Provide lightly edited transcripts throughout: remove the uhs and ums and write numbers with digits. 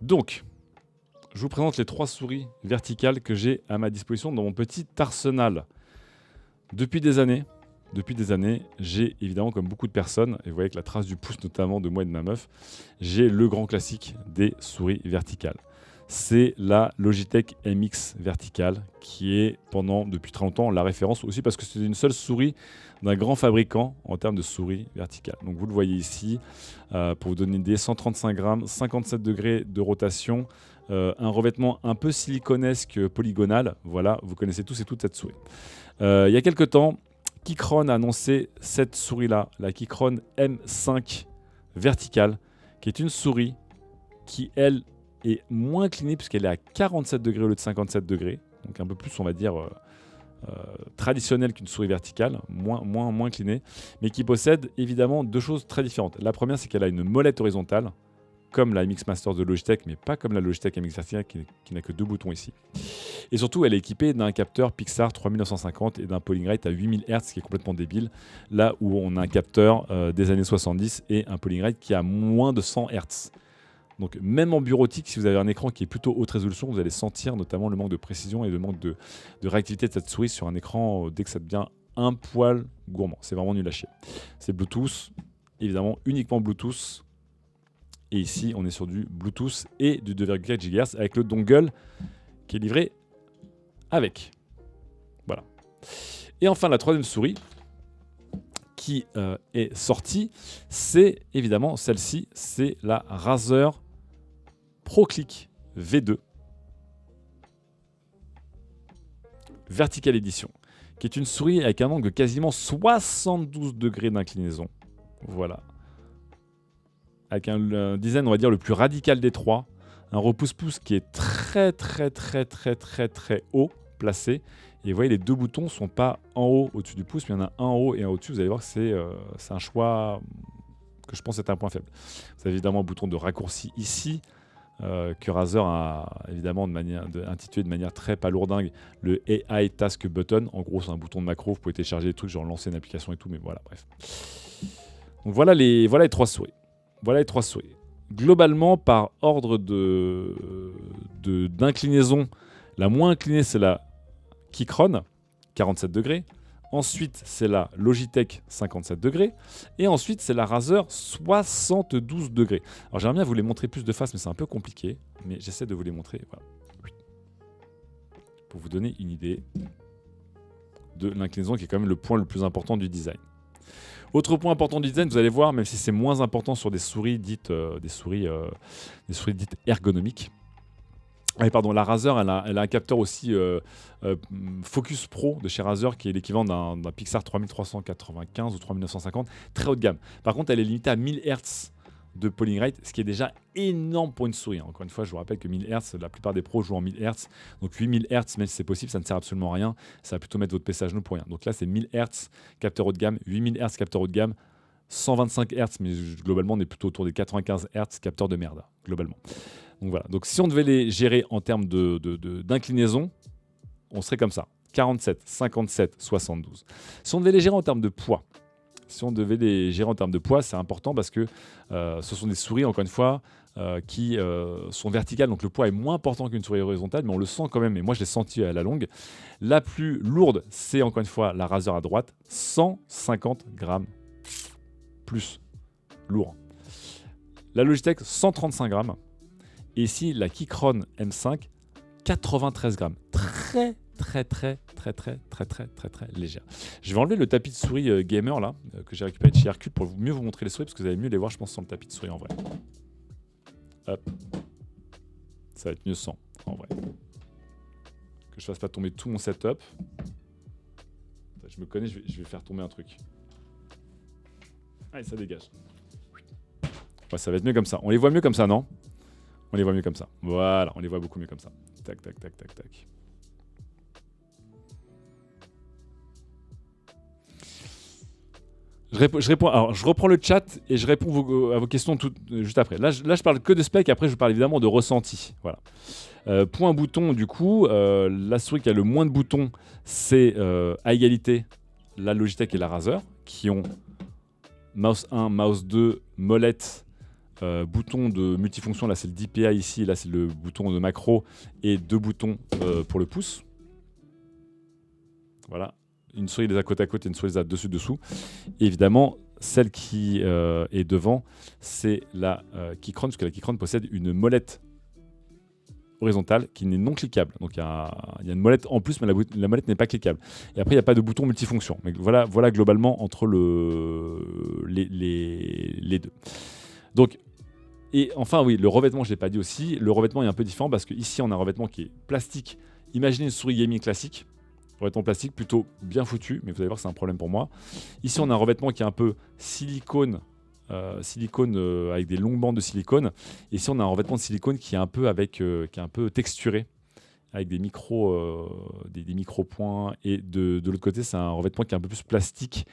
Donc, je vous présente les 3 souris verticales que j'ai à ma disposition dans mon petit arsenal. Depuis des années, j'ai évidemment, comme beaucoup de personnes, et vous voyez avec la trace du pouce notamment de moi et de ma meuf, j'ai le grand classique des souris verticales. C'est la Logitech MX verticale qui est depuis très longtemps la référence aussi parce que c'est une seule souris d'un grand fabricant en termes de souris verticales. Donc vous le voyez ici, pour vous donner une idée, 135 grammes, 57 degrés de rotation, un revêtement un peu siliconesque polygonal. Voilà, vous connaissez tous et toutes cette souris. Il y a quelques temps, Keychron a annoncé cette souris-là, la Keychron M5 verticale, qui est une souris qui, elle, est moins inclinée puisqu'elle est à 47 degrés au lieu de 57 degrés. Donc un peu plus, on va dire, traditionnelle qu'une souris verticale, moins inclinée, mais qui possède évidemment 2 choses très différentes. La première, c'est qu'elle a une molette horizontale, comme la MX Master de Logitech, mais pas comme la Logitech MX verticale qui n'a que 2 boutons ici. Et surtout, elle est équipée d'un capteur Pixar 3950 et d'un polling rate à 8000 Hz, qui est complètement débile, là où on a un capteur des années 70 et un polling rate qui a moins de 100 Hz. Donc même en bureautique, si vous avez un écran qui est plutôt haute résolution, vous allez sentir notamment le manque de précision et le manque de réactivité de cette souris sur un écran dès que ça devient un poil gourmand. C'est vraiment nul à chier. C'est Bluetooth, évidemment uniquement Bluetooth. Et ici, on est sur du Bluetooth et du 2,4 GHz avec le dongle qui est livré avec. Voilà. Et enfin, la troisième souris qui est sortie, c'est évidemment celle-ci, c'est la Razer ProClick V2 Vertical Edition, qui est une souris avec un angle de quasiment 72 degrés d'inclinaison. Voilà. Avec un design, on va dire, le plus radical des 3. Un repousse-pouce qui est très haut placé. Et vous voyez, les 2 boutons ne sont pas en haut au-dessus du pouce, mais il y en a un en haut et un au-dessus. Vous allez voir que c'est un choix que je pense est un point faible. Vous avez évidemment un bouton de raccourci ici, que Razer a évidemment intitulé de manière très palourdingue le AI Task Button. En gros, c'est un bouton de macro, vous pouvez télécharger des trucs, genre lancer une application et tout, mais voilà, bref. Donc voilà les 3 souris. Voilà les 3 souris. Globalement, par ordre d'inclinaison, la moins inclinée, c'est la Keychron, 47 degrés. Ensuite, c'est la Logitech, 57 degrés. Et ensuite, c'est la Razer, 72 degrés. Alors, j'aimerais bien vous les montrer plus de face, mais c'est un peu compliqué. Mais j'essaie de vous les montrer. Voilà. Pour vous donner une idée de l'inclinaison, qui est quand même le point le plus important du design. Autre point important du design, vous allez voir, même si c'est moins important sur des souris dites, des souris dites ergonomiques. Ah, pardon, la Razer, elle a un capteur aussi Focus Pro de chez Razer qui est l'équivalent d'un Pixar 3395 ou 3950, très haut de gamme. Par contre, elle est limitée à 1000 Hz de polling rate, ce qui est déjà énorme pour une souris. Encore une fois, je vous rappelle que 1000 Hz, la plupart des pros jouent en 1000 Hz. Donc 8000 Hz, même si c'est possible, ça ne sert absolument à rien. Ça va plutôt mettre votre PC à genoux pour rien. Donc là, c'est 1000 Hz, capteur haut de gamme, 8000 Hz, capteur haut de gamme, 125 Hz, mais globalement, on est plutôt autour des 95 Hz, capteur de merde, globalement. Donc voilà. Donc si on devait les gérer en termes d'inclinaison, on serait comme ça. 47, 57, 72. Si on devait les gérer en termes de poids, c'est important parce que ce sont des souris, encore une fois, qui sont verticales. Donc le poids est moins important qu'une souris horizontale, mais on le sent quand même. Et moi, je l'ai senti à la longue. La plus lourde, c'est encore une fois la Razer à droite. 150 grammes plus lourd. La Logitech, 135 grammes. Et ici, la Keychron M5, 93 grammes. Très légère. Je vais enlever le tapis de souris gamer là, que j'ai récupéré de chez Hercule pour mieux vous montrer les souris, parce que vous allez mieux les voir, je pense, sans le tapis de souris en vrai. Hop. Ça va être mieux sans, en vrai. Que je fasse pas tomber tout mon setup. Je me connais, je vais faire tomber un truc. Allez, ça dégage. Ouais, ça va être mieux comme ça. On les voit mieux comme ça, non ? On les voit mieux comme ça. Voilà, on les voit beaucoup mieux comme ça. Tac. Je reprends le chat et je réponds à vos questions juste après. Là, je parle que de spec, après je parle évidemment de ressenti. Voilà. Point bouton, du coup, la souris qui a le moins de boutons, c'est à égalité la Logitech et la Razer, qui ont mouse 1, mouse 2, molette, bouton de multifonction, là c'est le DPI ici, là c'est le bouton de macro et 2 boutons pour le pouce. Voilà, une souris les a côte à côte et une souris les a dessus-dessous. Et évidemment, celle qui est devant, c'est la Keychron, parce que la Keychron possède une molette horizontale qui n'est non cliquable. Donc il y a une molette en plus, mais la molette n'est pas cliquable. Et après, il n'y a pas de bouton multifonction. Mais voilà globalement entre les deux. Donc, et enfin, oui, le revêtement, je ne l'ai pas dit aussi. Le revêtement est un peu différent parce qu'ici, on a un revêtement qui est plastique. Imaginez une souris gaming classique. Revêtement plastique plutôt bien foutu, mais vous allez voir que c'est un problème pour moi. Ici, on a un revêtement qui est un peu silicone, avec des longues bandes de silicone. Et ici, on a un revêtement de silicone qui est un peu qui est un peu texturé, avec des micro-points. Et de l'autre côté, c'est un revêtement qui est un peu plus plastique,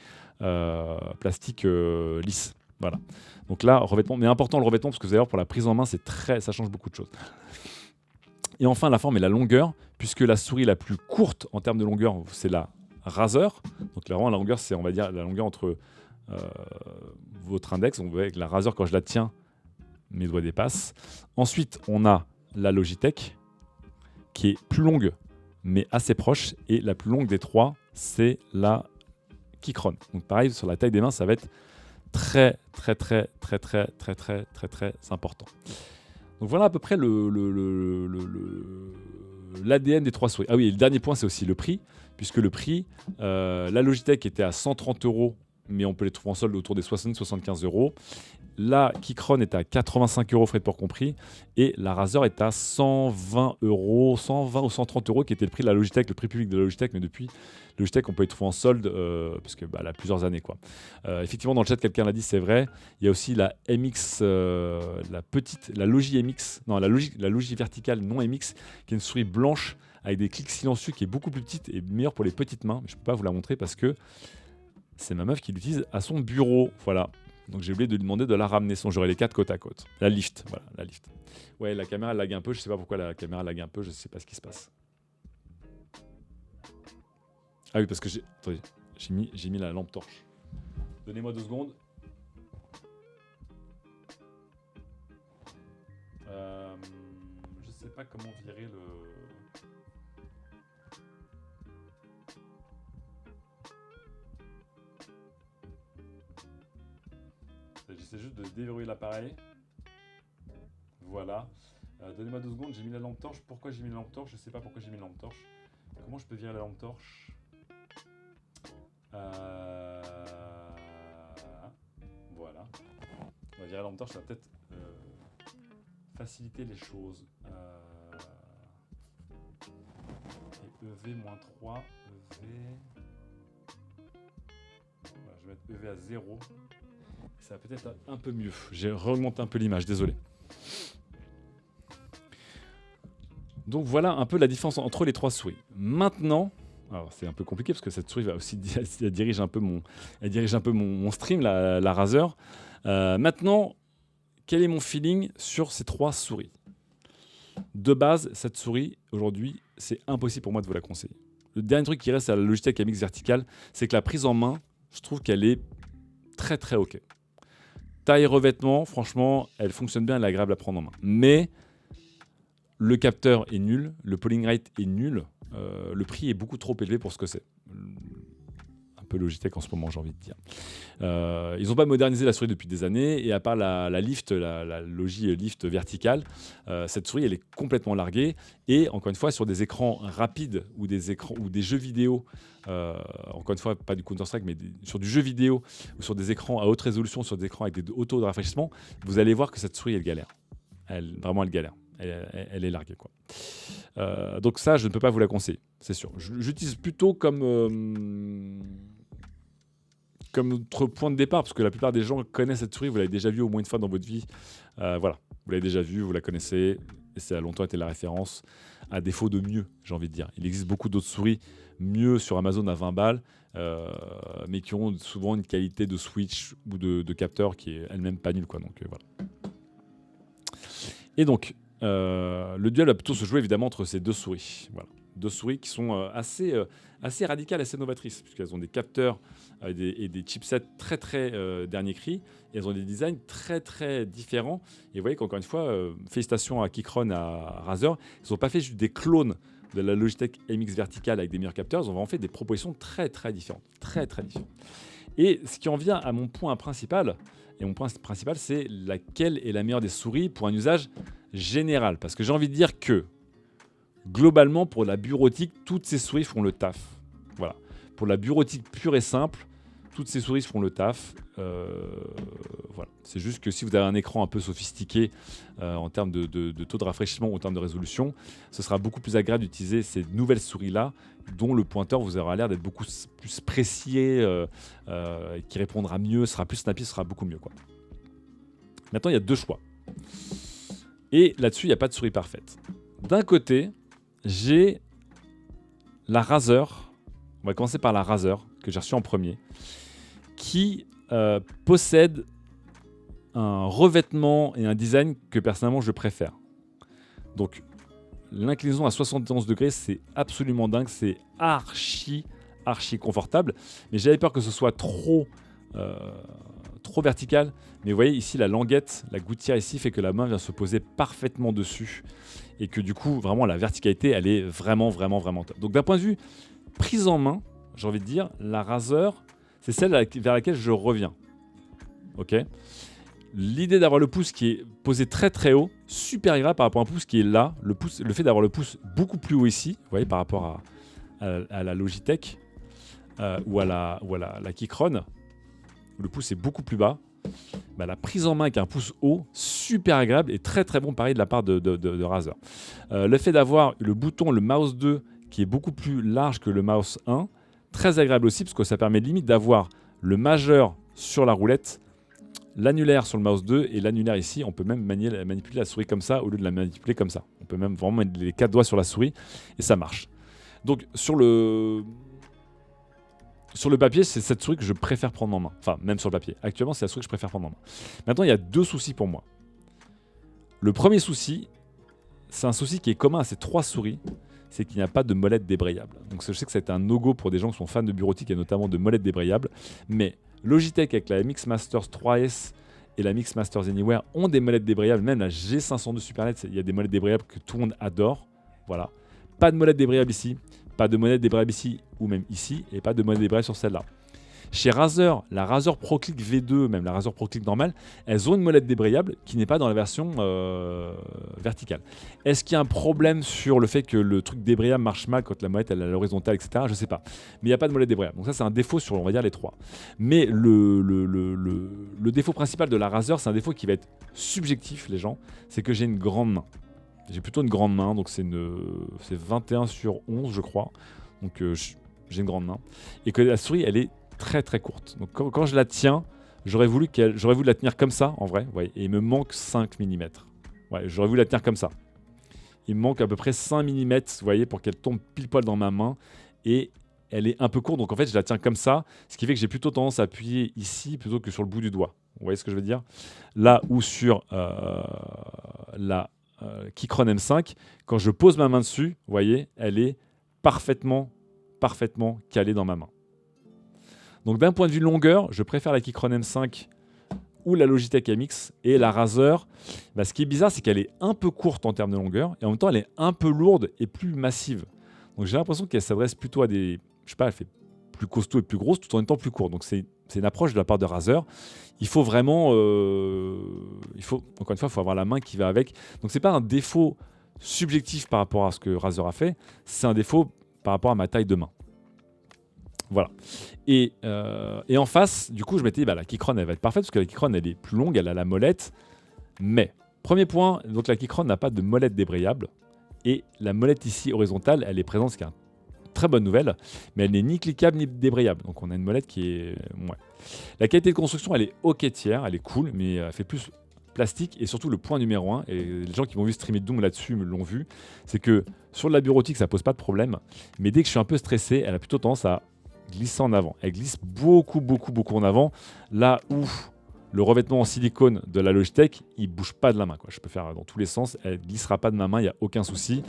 lisse. Voilà. Donc là, revêtement, mais important le revêtement, parce que vous allez voir, pour la prise en main, ça change beaucoup de choses. Et enfin, la forme et la longueur, puisque la souris la plus courte en termes de longueur, c'est la Razer. Donc là, vraiment, la longueur, c'est, on va dire, la longueur entre votre index. On voit avec la Razer, quand je la tiens, mes doigts dépassent. Ensuite, on a la Logitech, qui est plus longue, mais assez proche. Et la plus longue des trois, c'est la Keychron. Donc pareil, sur la taille des mains, ça va être très important. Donc voilà à peu près l'ADN des trois souris. Ah oui, et le dernier point, c'est aussi le prix, puisque le prix, la Logitech était à 130 €, mais on peut les trouver en solde autour des 70-75 €. La Keychron est à 85 €, frais de port compris, et la Razer est à 120 €, 120 ou 130 €, qui était le prix de la Logitech, le prix public de la Logitech, mais depuis Logitech, on peut les trouver en solde, parce que elle a plusieurs années, quoi. Effectivement, dans le chat, quelqu'un l'a dit, c'est vrai. Il y a aussi la MX, la Logi MX, non, la Logi verticale non MX, qui est une souris blanche avec des clics silencieux, qui est beaucoup plus petite et meilleure pour les petites mains. Mais je ne peux pas vous la montrer parce que c'est ma meuf qui l'utilise à son bureau. Voilà. Donc j'ai oublié de lui demander de la ramener. Sinon j'aurais les 4 côte à côte. La Lift, voilà, la Lift. Ouais, la caméra lag un peu. Je sais pas pourquoi la caméra lag un peu. Je sais pas ce qui se passe. Ah oui, parce que attendez, j'ai mis la lampe torche. Donnez-moi 2 secondes. Je sais pas comment virer le. J'essaie juste de déverrouiller l'appareil. Voilà. Donnez-moi 2 secondes, j'ai mis la lampe torche. Pourquoi j'ai mis la lampe torche? Je sais pas pourquoi j'ai mis la lampe torche. Comment je peux virer la lampe torche? Voilà. On va virer la lampe torche, ça va peut-être faciliter les choses. Et EV-3, EV... Voilà, je vais mettre EV à 0. Ça va peut-être un peu mieux. J'ai remonté un peu l'image, désolé. Donc voilà un peu la différence entre les trois souris. Maintenant, alors c'est un peu compliqué parce que cette souris va aussi elle dirige un peu mon stream, la Razer. Maintenant, quel est mon feeling sur ces trois souris? De base, cette souris, aujourd'hui, c'est impossible pour moi de vous la conseiller. Le dernier truc qui reste à la Logitech MX verticale, c'est que la prise en main, je trouve qu'elle est très ok. Taille revêtement, franchement, elle fonctionne bien, elle est agréable à prendre en main. Mais le capteur est nul, le polling rate est nul, le prix est beaucoup trop élevé pour ce que c'est. Un peu Logitech en ce moment, j'ai envie de dire. Ils n'ont pas modernisé la souris depuis des années, et à part la Lift, la Logi Lift verticale, cette souris elle est complètement larguée. Et encore une fois, sur des écrans rapides ou des jeux vidéo, encore une fois, pas du Counter-Strike, mais sur du jeu vidéo ou sur des écrans à haute résolution, sur des écrans avec des hauts taux de rafraîchissement, vous allez voir que cette souris elle galère. Vraiment, elle galère. Elle est larguée, quoi. Donc ça, je ne peux pas vous la conseiller, c'est sûr. J'utilise plutôt comme notre point de départ, parce que la plupart des gens connaissent cette souris, vous l'avez déjà vue au moins une fois dans votre vie. Voilà, vous l'avez déjà vue, vous la connaissez, et ça a longtemps été la référence, à défaut de mieux, j'ai envie de dire. Il existe beaucoup d'autres souris mieux sur Amazon à 20 balles, mais qui ont souvent une qualité de switch ou de capteur qui est elle-même pas nulle, quoi. Donc voilà. Et donc, le duel va plutôt se jouer évidemment entre ces deux souris. Voilà. Deux souris qui sont assez radicales, assez novatrices, puisqu'elles ont des capteurs et des chipsets très très dernier cri. Et elles ont des designs très très différents. Et vous voyez qu'encore une fois, félicitations à Keychron, à Razer, ils n'ont pas fait juste des clones de la Logitech MX Vertical avec des meilleurs capteurs, ils ont vraiment fait des propositions très très différentes. Très très différentes. Et ce qui en vient à mon point principal, et mon point principal, c'est laquelle est la meilleure des souris pour un usage général. Parce que j'ai envie de dire que, globalement, pour la bureautique, toutes ces souris font le taf. Voilà. Pour la bureautique pure et simple, toutes ces souris font le taf. Voilà. C'est juste que si vous avez un écran un peu sophistiqué en termes de taux de rafraîchissement ou en termes de résolution, ce sera beaucoup plus agréable d'utiliser ces nouvelles souris-là, dont le pointeur vous aura l'air d'être beaucoup plus précis, qui répondra mieux, sera plus snappy, sera beaucoup mieux, quoi. Maintenant, il y a deux choix. Et là-dessus, il n'y a pas de souris parfaite. D'un côté, j'ai la Razer. On va commencer par la Razer, que j'ai reçue en premier, qui possède un revêtement et un design que personnellement je préfère. Donc, l'inclinaison à 71 degrés, c'est absolument dingue, c'est archi confortable. Mais j'avais peur que ce soit trop vertical. Mais vous voyez ici, la languette, la gouttière ici fait que la main vient se poser parfaitement dessus. Et que du coup, vraiment, la verticalité, elle est vraiment top. Donc d'un point de vue prise en main, j'ai envie de dire, la Razer, c'est celle vers laquelle je reviens. Ok ? L'idée d'avoir le pouce qui est posé très très haut, super agréable par rapport à un pouce qui est là. Le fait d'avoir le pouce beaucoup plus haut ici, vous voyez, par rapport à la Logitech ou à la Keychron, où le pouce est beaucoup plus bas. Bah, la prise en main avec un pouce haut, super agréable et très très bon pareil de la part de Razer. Le fait d'avoir le bouton, le mouse 2, qui est beaucoup plus large que le mouse 1, très agréable aussi parce que ça permet limite d'avoir le majeur sur la roulette, l'annulaire sur le mouse 2 et l'annulaire ici. On peut même manipuler la souris comme ça au lieu de la manipuler comme ça. On peut même vraiment mettre les 4 doigts sur la souris et ça marche. Donc sur le papier, c'est cette souris que je préfère prendre en main. Enfin, même sur le papier. Actuellement, c'est la souris que je préfère prendre en main. Maintenant, il y a deux soucis pour moi. Le premier souci, c'est un souci qui est commun à ces trois souris, c'est qu'il n'y a pas de molette débrayable. Donc je sais que c'est un no-go pour des gens qui sont fans de bureautique et notamment de molettes débrayables. Mais Logitech avec la MX Masters 3S et la MX Masters Anywhere ont des molettes débrayables. Même la G502 Supernet, il y a des molettes débrayables que tout le monde adore. Voilà. Pas de molette débrayable ici. Pas de molette débrayable ici ou même ici, et pas de molette débrayable sur celle-là. Chez Razer, la Razer ProClick V2, même la Razer ProClick normale, elles ont une molette débrayable qui n'est pas dans la version verticale. Est-ce qu'il y a un problème sur le fait que le truc débrayable marche mal quand la molette elle est à l'horizontale, etc. Je ne sais pas. Mais il n'y a pas de molette débrayable. Donc ça, c'est un défaut sur, on va dire, les trois. Mais le défaut principal de la Razer, c'est un défaut qui va être subjectif, les gens, c'est que j'ai une grande main. J'ai plutôt une grande main, donc c'est 21/11, je crois. Donc j'ai une grande main. Et que la souris, elle est très très courte. Donc quand je la tiens, j'aurais voulu la tenir comme ça, en vrai. Ouais, et il me manque 5 mm. Ouais, j'aurais voulu la tenir comme ça. Il me manque à peu près 5 mm, vous voyez, pour qu'elle tombe pile poil dans ma main. Et elle est un peu courte, donc en fait, je la tiens comme ça. Ce qui fait que j'ai plutôt tendance à appuyer ici plutôt que sur le bout du doigt. Vous voyez ce que je veux dire ? Là où sur la Keychron M5, quand je pose ma main dessus, vous voyez, elle est parfaitement calée dans ma main. Donc d'un point de vue longueur, je préfère la Keychron M5 ou la Logitech MX, et la Razer. Bah, ce qui est bizarre, c'est qu'elle est un peu courte en termes de longueur et en même temps elle est un peu lourde et plus massive. Donc j'ai l'impression qu'elle s'adresse plutôt à des, je sais pas, elle fait plus costaud et plus grosse tout en étant plus courte. Donc c'est une approche de la part de Razer. Il faut vraiment, encore une fois, il faut avoir la main qui va avec. Donc c'est pas un défaut subjectif par rapport à ce que Razer a fait, c'est un défaut par rapport à ma taille de main. Voilà. Et en face, du coup, je m'étais dit, bah, la Keychron, elle va être parfaite parce que la Keychron, elle est plus longue, elle a la molette. Mais, premier point, donc la Keychron n'a pas de molette débrayable. Et la molette ici, horizontale, elle est présente, ce qui est une très bonne nouvelle. Mais elle n'est ni cliquable ni débrayable. Donc on a une molette qui est... Ouais. La qualité de construction, elle est ok tiers, elle est cool, mais elle fait plus plastique. Et surtout, le point numéro 1, et les gens qui m'ont vu streamer Doom là-dessus me l'ont vu, c'est que sur de la bureautique, ça pose pas de problème. Mais dès que je suis un peu stressé, elle a plutôt tendance à glisser en avant. Elle glisse beaucoup en avant, là où le revêtement en silicone de la Logitech, il bouge pas de la main, quoi. Je peux faire dans tous les sens, elle glissera pas de ma main, il n'y a aucun souci.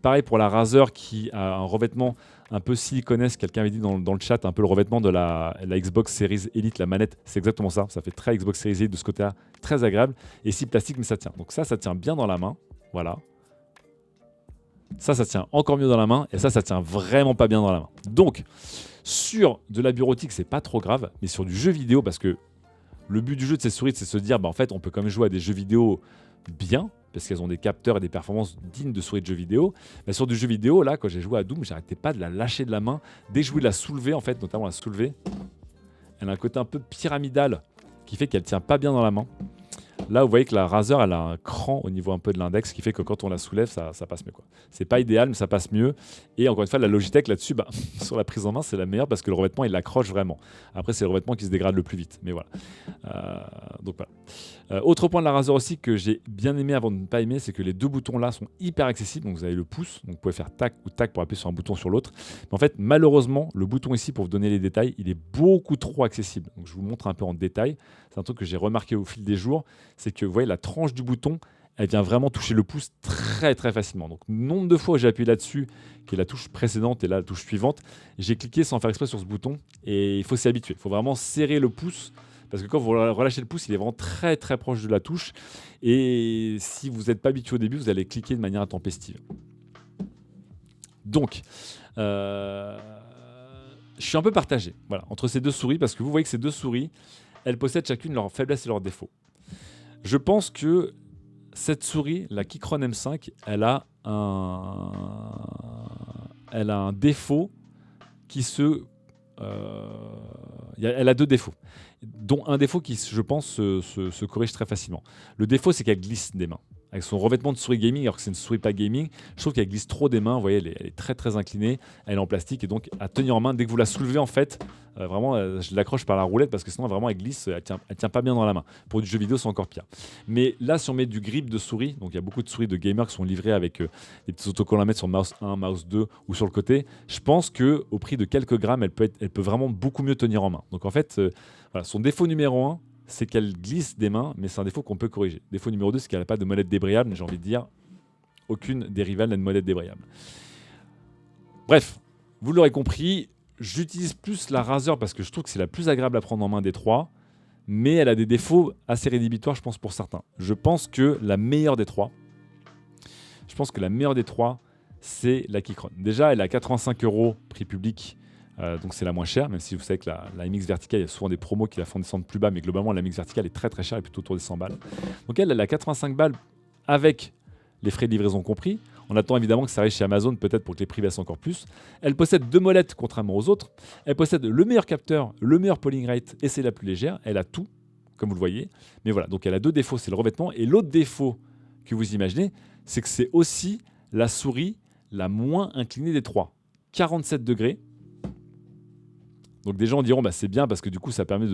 Pareil pour la Razer qui a un revêtement un peu siliconesque, quelqu'un avait dit dans le chat, un peu le revêtement de la Xbox Series Elite, la manette, c'est exactement ça, ça fait très Xbox Series Elite de ce côté-là, très agréable, et si plastique mais ça tient. Donc ça tient bien dans la main, voilà. Ça tient encore mieux dans la main, et ça tient vraiment pas bien dans la main. Donc, sur de la bureautique, c'est pas trop grave, mais sur du jeu vidéo, parce que le but du jeu de ces souris, c'est de se dire, en fait, on peut quand même jouer à des jeux vidéo bien, parce qu'elles ont des capteurs et des performances dignes de souris de jeux vidéo. Mais sur du jeu vidéo, là, quand j'ai joué à Doom, j'arrêtais pas de la lâcher de la main. Dès que je voulais la soulever, en fait, notamment la soulever, elle a un côté un peu pyramidal qui fait qu'elle tient pas bien dans la main. Là, vous voyez que la Razer, elle a un cran au niveau un peu de l'index qui fait que quand on la soulève, ça passe mieux, quoi. C'est pas idéal, mais ça passe mieux. Et encore une fois, la Logitech là-dessus, sur la prise en main, c'est la meilleure parce que le revêtement, il l'accroche vraiment. Après, c'est le revêtement qui se dégrade le plus vite. Mais voilà. Donc voilà. Autre point de la Razer aussi que j'ai bien aimé avant de ne pas aimer, c'est que les deux boutons là sont hyper accessibles. Donc vous avez le pouce, donc vous pouvez faire tac ou tac pour appuyer sur un bouton sur l'autre. Mais en fait, malheureusement, le bouton ici, pour vous donner les détails, il est beaucoup trop accessible. Donc je vous montre un peu en détail. C'est un truc que j'ai remarqué au fil des jours, c'est que vous voyez la tranche du bouton, elle vient vraiment toucher le pouce très très facilement. Donc nombre de fois où j'ai appuyé là-dessus, qui est la touche précédente et là la touche suivante, j'ai cliqué sans faire exprès sur ce bouton et il faut s'y habituer. Il faut vraiment serrer le pouce parce que quand vous relâchez le pouce, il est vraiment très très proche de la touche et si vous n'êtes pas habitué au début, vous allez cliquer de manière intempestive. Donc, je suis un peu partagé entre ces deux souris parce que vous voyez que ces deux souris, elles possèdent chacune leurs faiblesses et leurs défauts. Je pense que cette souris, la Keychron M5, elle a un défaut qui elle a deux défauts, dont un défaut qui, je pense, se corrige très facilement. Le défaut, c'est qu'elle glisse des mains. Avec son revêtement de souris gaming, alors que c'est une souris pas gaming, je trouve qu'elle glisse trop des mains. Vous voyez, elle est très très inclinée, elle est en plastique et donc à tenir en main, dès que vous la soulevez, en fait, vraiment, je l'accroche par la roulette parce que sinon, vraiment, elle glisse, elle tient pas bien dans la main. Pour du jeu vidéo, c'est encore pire. Mais là, si on met du grip de souris, donc il y a beaucoup de souris de gamers qui sont livrées avec des petits autocollants à mettre sur mouse 1, mouse 2 ou sur le côté, je pense qu'au prix de quelques grammes, elle peut vraiment beaucoup mieux tenir en main. Donc en fait, son défaut numéro 1, c'est qu'elle glisse des mains, mais c'est un défaut qu'on peut corriger. Défaut numéro 2, c'est qu'elle n'a pas de molette débrayable, mais j'ai envie de dire, aucune des rivales n'a de molette débrayable. Bref, vous l'aurez compris, j'utilise plus la Razer parce que je trouve que c'est la plus agréable à prendre en main des trois, mais elle a des défauts assez rédhibitoires, je pense, pour certains. Je pense que la meilleure des trois, c'est la Keychron. Déjà, elle est à 85 € prix public. Donc c'est la moins chère, même si vous savez que la MX Vertical, il y a souvent des promos qui la font descendre plus bas, mais globalement la MX Vertical est très très chère, elle est plutôt autour des 100 balles. Donc elle a 85 balles avec les frais de livraison compris. On attend évidemment que ça arrive chez Amazon, peut-être pour que les prix baissent encore plus. Elle possède deux molettes contrairement aux autres. Elle possède le meilleur capteur, le meilleur polling rate et c'est la plus légère. Elle a tout, comme vous le voyez. Mais voilà, donc elle a deux défauts, c'est le revêtement. Et l'autre défaut que vous imaginez, c'est que c'est aussi la souris la moins inclinée des trois. 47 degrés. Donc des gens diront c'est bien parce que du coup ça permet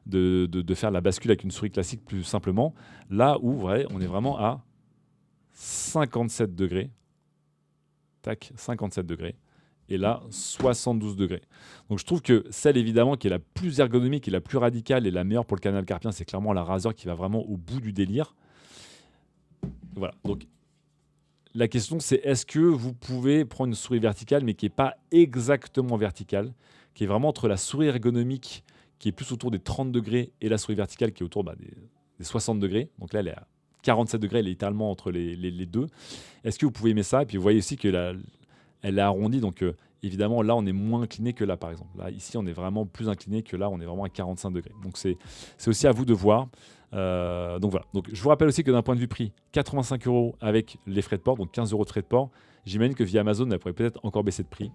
de faire la bascule avec une souris classique plus simplement. Là où on est vraiment à 57 degrés. Tac, 57 degrés. Et là, 72 degrés. Donc je trouve que celle évidemment qui est la plus ergonomique et la plus radicale et la meilleure pour le canal carpien, c'est clairement la Razer qui va vraiment au bout du délire. Voilà, donc la question c'est est-ce que vous pouvez prendre une souris verticale mais qui n'est pas exactement verticale, qui est vraiment entre la souris ergonomique qui est plus autour des 30 degrés et la souris verticale qui est autour des 60 degrés. Donc là, elle est à 47 degrés, elle est littéralement entre les deux. Est-ce que vous pouvez aimer ça? Et puis vous voyez aussi qu'elle est arrondie, donc évidemment là on est moins incliné que là par exemple. Là ici on est vraiment plus incliné que là, on est vraiment à 45 degrés. Donc c'est aussi à vous de voir. Donc voilà. Donc je vous rappelle aussi que d'un point de vue prix, 85 € avec les frais de port, donc 15 € de frais de port. J'imagine que via Amazon, elle pourrait peut-être encore baisser de prix.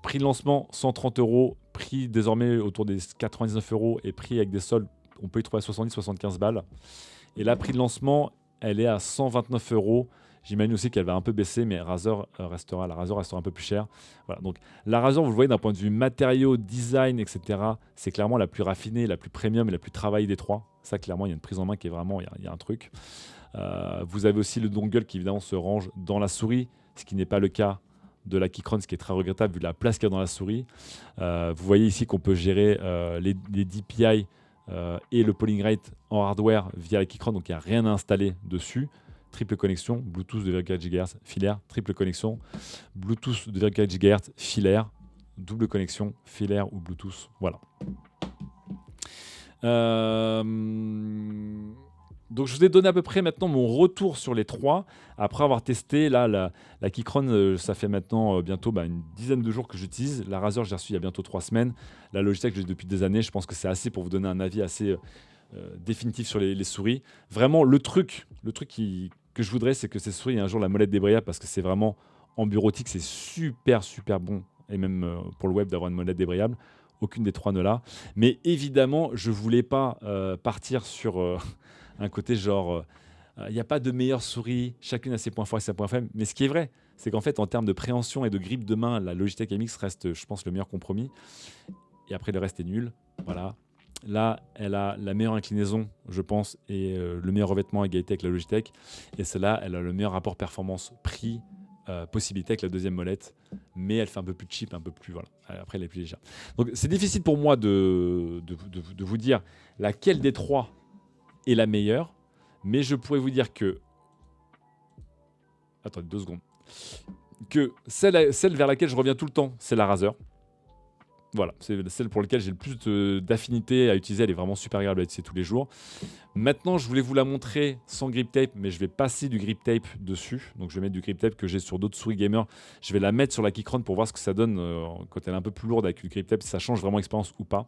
Prix de lancement 130 €, prix désormais autour des 99 € et prix avec des soldes, on peut y trouver à 70-75 balles. Et là, prix de lancement, elle est à 129 €. J'imagine aussi qu'elle va un peu baisser, mais la Razer restera un peu plus chère. Voilà, donc la Razer, vous le voyez d'un point de vue matériaux, design, etc., c'est clairement la plus raffinée, la plus premium et la plus travaillée des trois. Ça, clairement, il y a une prise en main qui est vraiment, il y a un truc. Vous avez aussi le dongle qui évidemment se range dans la souris, ce qui n'est pas le cas de la Keychron, ce qui est très regrettable vu la place qu'il y a dans la souris. Vous voyez ici qu'on peut gérer les DPI et le polling rate en hardware via la Keychron, donc il n'y a rien à installer dessus. Triple connexion, Bluetooth 2,4 GHz filaire, triple connexion, Bluetooth 2,4 GHz filaire, double connexion filaire ou Bluetooth, voilà. Donc je vous ai donné à peu près maintenant mon retour sur les trois, après avoir testé là, la Keychron, ça fait maintenant bientôt une dizaine de jours que j'utilise. La Razer, j'ai reçu il y a bientôt 3 semaines. La Logitech, j'ai depuis des années. Je pense que c'est assez pour vous donner un avis assez définitif sur les souris. Vraiment, le truc que je voudrais, c'est que ces souris aient un jour la molette débrayable, parce que c'est vraiment en bureautique, c'est super bon, et même pour le web d'avoir une molette débrayable. Aucune des trois ne l'a. Mais évidemment, je ne voulais pas partir sur un côté genre, il n'y a pas de meilleure souris, chacune a ses points forts et ses points faibles. Mais ce qui est vrai, c'est qu'en fait, en termes de préhension et de grippe de main, la Logitech MX reste, je pense, le meilleur compromis. Et après, le reste est nul. Voilà. Là, elle a la meilleure inclinaison, je pense, et le meilleur revêtement à égalité avec la Logitech. Et celle-là, elle a le meilleur rapport performance-prix, possibilité avec la deuxième molette, mais elle fait un peu plus cheap, un peu plus, voilà. Après, elle est plus légère. Donc, c'est difficile pour moi de vous dire laquelle des trois est la meilleure, mais je pourrais vous dire que... Attendez 2 secondes. Que celle vers laquelle je reviens tout le temps, c'est la Razer. Voilà, c'est celle pour laquelle j'ai le plus d'affinité à utiliser. Elle est vraiment super agréable à utiliser tous les jours. Maintenant, je voulais vous la montrer sans grip tape, mais je vais passer du grip tape dessus. Donc, je vais mettre du grip tape que j'ai sur d'autres souris gamer. Je vais la mettre sur la Keychron pour voir ce que ça donne quand elle est un peu plus lourde avec le grip tape, si ça change vraiment l'expérience ou pas.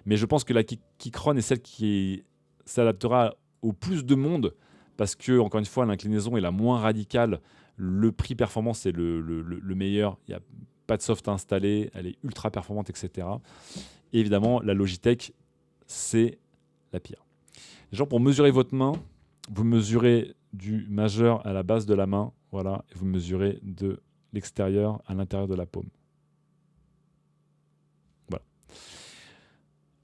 Mais je pense que la Keychron est celle qui s'adaptera au plus de monde, parce que, encore une fois, l'inclinaison est la moins radicale. Le prix performance est le meilleur. Il n'y a pas de soft à installer, elle est ultra performante, etc. Et évidemment, la Logitech, c'est la pire. Genre, pour mesurer votre main, vous mesurez du majeur à la base de la main, voilà, et vous mesurez de l'extérieur à l'intérieur de la paume. Voilà.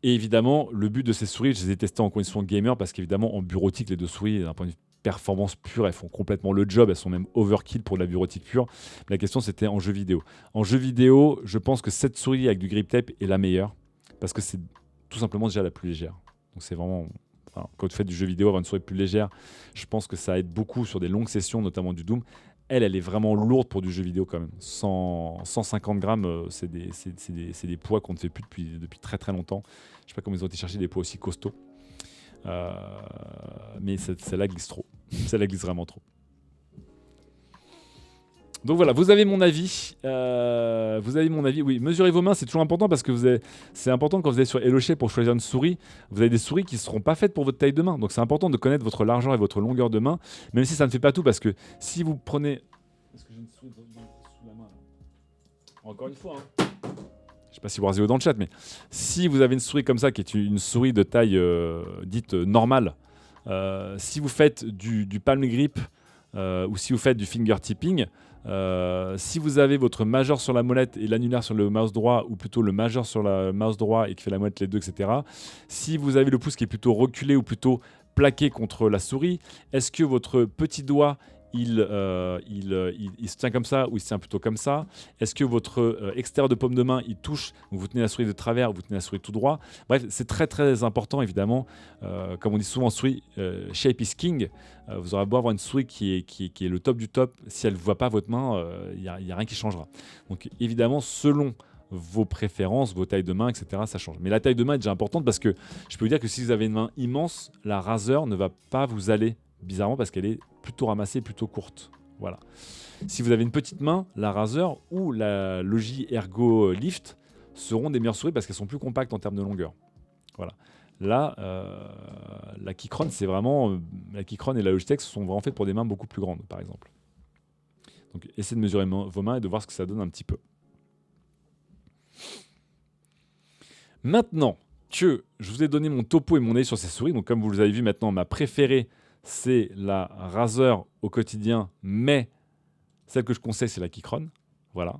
Et évidemment, le but de ces souris, je les ai testées en condition gamer, parce qu'évidemment, en bureautique, les deux souris, d'un point de vue performance pure, elles font complètement le job, elles sont même overkill pour de la bureautique pure. La question, c'était en jeu vidéo. En jeu vidéo, je pense que cette souris avec du grip tape est la meilleure, parce que c'est tout simplement déjà la plus légère. Donc c'est vraiment... Enfin, quand vous faites du jeu vidéo, avoir une souris plus légère, je pense que ça aide beaucoup sur des longues sessions, notamment du Doom. Elle est vraiment lourde pour du jeu vidéo quand même. 150 grammes, c'est des poids qu'on ne fait plus depuis très très longtemps. Je ne sais pas comment ils ont été chercher des poids aussi costauds. Mais celle-là glisse trop. Celle-là glisse vraiment trop. Donc voilà, vous avez mon avis. Oui, mesurez vos mains, c'est toujours important, parce que c'est important quand vous allez sur HelloShape pour choisir une souris. Vous avez des souris qui ne seront pas faites pour votre taille de main. Donc c'est important de connaître votre largeur et votre longueur de main, même si ça ne fait pas tout, parce que si vous prenez... Est-ce que j'ai une souris sous la main là ? Encore une fois, hein. Je ne sais pas si vous rasez dans le chat, mais si vous avez une souris comme ça, qui est une souris de taille dite normale, si vous faites du palm grip ou si vous faites du finger tipping, si vous avez votre majeur sur la molette et l'annulaire sur le mouse droit, ou plutôt le majeur sur le mouse droit et qui fait la molette les deux, etc. Si vous avez le pouce qui est plutôt reculé ou plutôt plaqué contre la souris, est-ce que votre petit doigt il se tient comme ça ou il se tient plutôt comme ça? Est-ce que votre extérieur de paume de main il touche, donc vous tenez la souris de travers ou vous tenez la souris tout droit? Bref, c'est très très important évidemment. Comme on dit souvent en souris, shape is king. Vous aurez beau avoir une souris qui est le top du top, si elle ne voit pas votre main, il n'y a rien qui changera. Donc évidemment, selon vos préférences, vos tailles de main, etc., ça change. Mais la taille de main est déjà importante, parce que je peux vous dire que si vous avez une main immense, la Razer ne va pas vous aller bizarrement, parce qu'elle est plutôt ramassée, plutôt courte. Voilà. Si vous avez une petite main, la Razer ou la Logi Ergo Lift seront des meilleures souris, parce qu'elles sont plus compactes en termes de longueur. Voilà. Là, la Keychron, c'est vraiment... la Keychron et la Logitech sont vraiment faites pour des mains beaucoup plus grandes, par exemple. Donc, essayez de mesurer vos mains et de voir ce que ça donne un petit peu. Maintenant que je vous ai donné mon topo et mon avis sur ces souris, donc comme vous les avez vu maintenant, ma préférée, c'est la Razer au quotidien, mais celle que je conseille, c'est la Keychron. Voilà.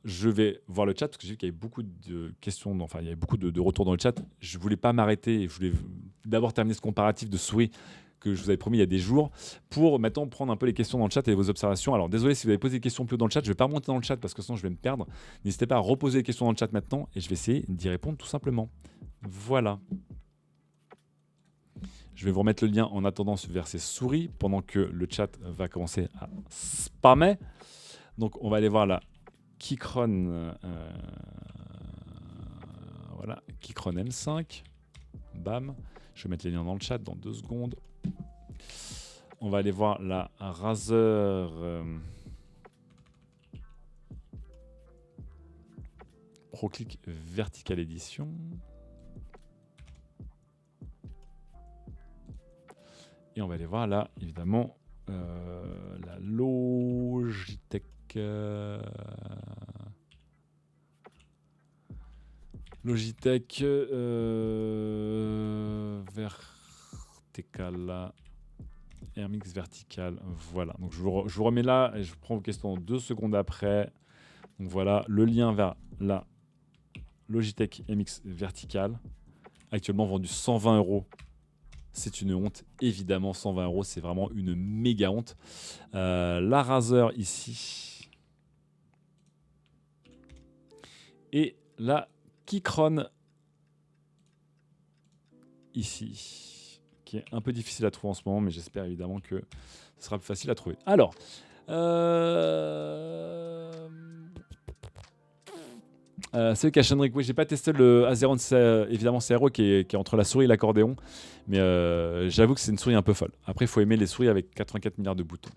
Je vais voir le chat, parce que j'ai vu qu'il y avait beaucoup de questions, enfin il y avait beaucoup de retours dans le chat. Je ne voulais pas m'arrêter, je voulais d'abord terminer ce comparatif de souris que je vous avais promis il y a des jours, pour maintenant prendre un peu les questions dans le chat et vos observations. Alors désolé si vous avez posé des questions plus haut dans le chat, je ne vais pas remonter dans le chat parce que sinon je vais me perdre. N'hésitez pas à reposer les questions dans le chat maintenant et je vais essayer d'y répondre tout simplement. Voilà. Je vais vous remettre le lien en attendant vers ces souris pendant que le chat va commencer à spammer. Donc on va aller voir la Keychron, voilà, Keychron M5. Bam. Je vais mettre les liens dans le chat dans 2 secondes. On va aller voir la Razer ProClick Vertical Edition. Et on va aller voir là, évidemment, la Logitech. Logitech Vertical. RMX Vertical. Voilà. Donc je vous remets là et je prends vos questions 2 secondes après. Donc voilà, le lien vers la Logitech MX Vertical. Actuellement vendu 120 €. C'est une honte, évidemment, 120 €, c'est vraiment une méga honte. La Razer ici. Et la Keychron ici, qui est un peu difficile à trouver en ce moment, mais j'espère évidemment que ce sera plus facile à trouver. Alors, c'est Cash Henrik. Oui, j'ai pas testé le Azeron, évidemment CRO qui est entre la souris et l'accordéon, mais j'avoue que c'est une souris un peu folle. Après, il faut aimer les souris avec 84 milliards de boutons.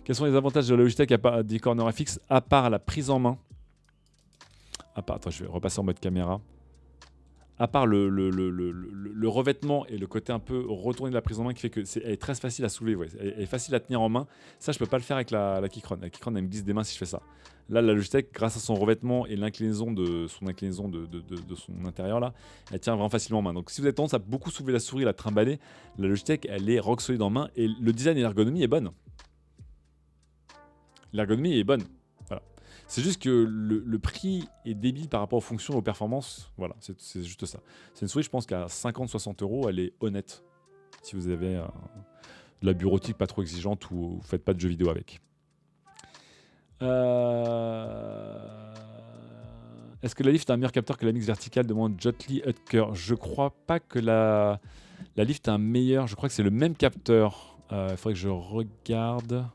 Quels sont les avantages de la Logitech des corners FX à part la prise en main? Attends, je vais repasser en mode caméra. À part le revêtement et le côté un peu retourné de la prise en main qui fait que elle est très facile à soulever, ouais. Elle est facile à tenir en main. Ça, je peux pas le faire avec la Keychron. La Keychron, elle me glisse des mains si je fais ça. Là, la Logitech, grâce à son revêtement et l'inclinaison de son intérieur, là, elle tient vraiment facilement en main. Donc, si vous avez tendance à beaucoup soulever la souris, la trimballer, la Logitech, elle est rock solide en main et le design et l'ergonomie est bonne. L'ergonomie est bonne. Voilà. C'est juste que le prix est débile par rapport aux fonctions, aux performances. Voilà, c'est juste ça. C'est une souris, je pense qu'à 50-60 €, elle est honnête. Si vous avez de la bureautique pas trop exigeante ou vous faites pas de jeux vidéo avec. Est-ce que la Lift a un meilleur capteur que la Mix Vertical, demande Jotly Hutker. Je crois pas que la Lift a un meilleur. Je crois que c'est le même capteur. Il faudrait que je regarde.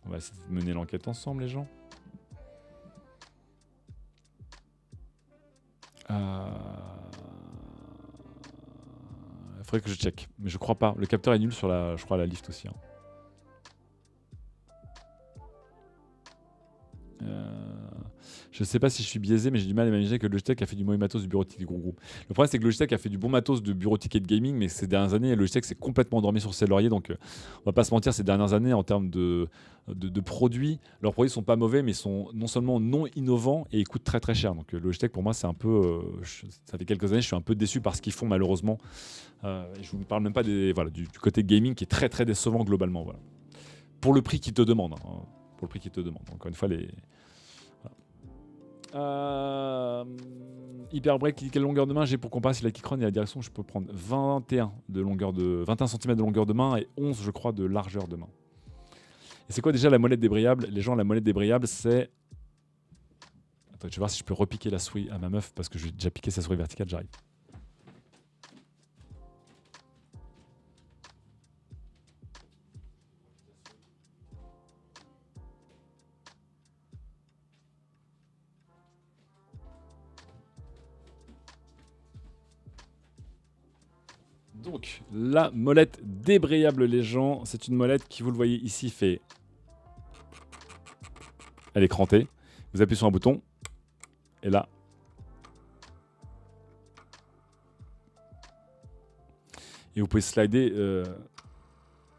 On va essayer de mener l'enquête ensemble, les gens. Il faudrait que je check, mais je crois pas. Le capteur est nul sur je crois, la Lift aussi. Hein. Je sais pas si je suis biaisé, mais j'ai du mal à imaginer que Logitech a fait du mauvais matos du bureautique du gros groupe. Le problème, c'est que Logitech a fait du bon matos de bureautique et de gaming, mais ces dernières années, Logitech s'est complètement endormi sur ses lauriers. Donc, on va pas se mentir, ces dernières années, en termes de produits, leurs produits sont pas mauvais, mais sont non seulement non innovants et ils coûtent très très cher. Donc, Logitech, pour moi, c'est un peu. Ça fait quelques années, je suis un peu déçu par ce qu'ils font, malheureusement. Et je vous parle même pas du côté gaming qui est très très décevant globalement. Voilà. Pour le prix qu'ils te demandent. Hein. Pour le prix qu'ils te demandent. Encore une fois, Hyperbreak qui dit quelle longueur de main j'ai pour comparer si la Keychron et la direction. Je peux prendre 21 cm de longueur de main et 11 je crois de largeur de main. Et c'est quoi déjà la molette débrayable? Les gens, la molette débrayable c'est... Attends, je vais voir si je peux repiquer la souris à ma meuf parce que je vais déjà piquer sa souris verticale, j'arrive. Donc, la molette débrayable, les gens, c'est une molette qui, vous le voyez ici, fait... Elle est crantée. Vous appuyez sur un bouton. Et là... Et vous pouvez slider de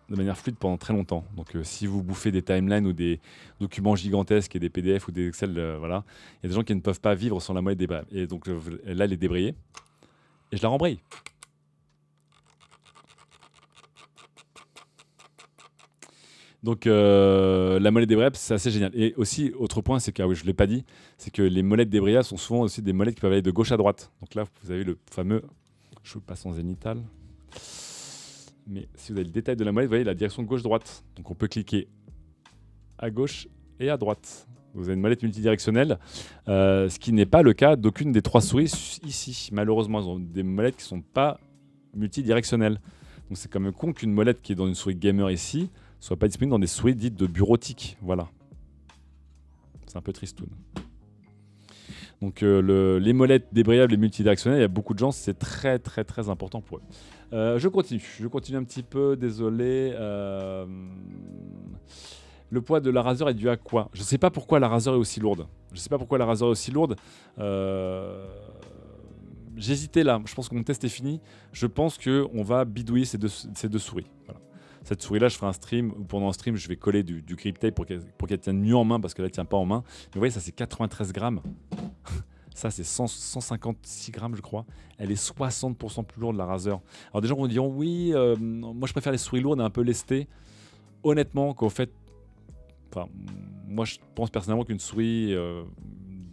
manière fluide pendant très longtemps. Donc, si vous bouffez des timelines ou des documents gigantesques et des PDF ou des Excel, voilà, il y a des gens qui ne peuvent pas vivre sans la molette débrayable. Et donc, là, elle est débrayée. Et je la rembraye. Donc la molette débrayable, c'est assez génial. Et aussi, autre point, c'est que, oui, je ne l'ai pas dit, c'est que les molettes débrayables sont souvent aussi des molettes qui peuvent aller de gauche à droite. Donc là, vous avez le fameux, je passe en zénital, mais si vous avez le détail de la molette, vous voyez la direction gauche-droite. Donc on peut cliquer à gauche et à droite. Vous avez une molette multidirectionnelle, ce qui n'est pas le cas d'aucune des 3 souris ici. Malheureusement, elles ont des molettes qui ne sont pas multidirectionnelle. Donc c'est quand même con qu'une molette qui est dans une souris gamer ici soit pas disponible dans des souris dites de bureautique. Voilà. C'est un peu tristoun. Donc les molettes débrayables et multidirectionnelles, il y a beaucoup de gens, c'est très très très important pour eux. Je continue un petit peu, désolé. Le poids de la Razer est dû à quoi? Je ne sais pas pourquoi la Razer est aussi lourde. J'hésitais là, je pense que mon test est fini. Je pense qu'on va bidouiller ces deux souris. Voilà. Cette souris-là, je ferai un stream, ou pendant un stream, je vais coller du grip tape pour qu'elle tienne mieux en main, parce qu'elle ne tient pas en main. Mais vous voyez, ça c'est 93 grammes. Ça c'est 156 grammes, je crois. Elle est 60% plus lourde, la Razer. Alors des gens vont dire, oui, moi je préfère les souris lourdes et un peu lestées. Honnêtement, qu'au fait, moi je pense personnellement qu'une souris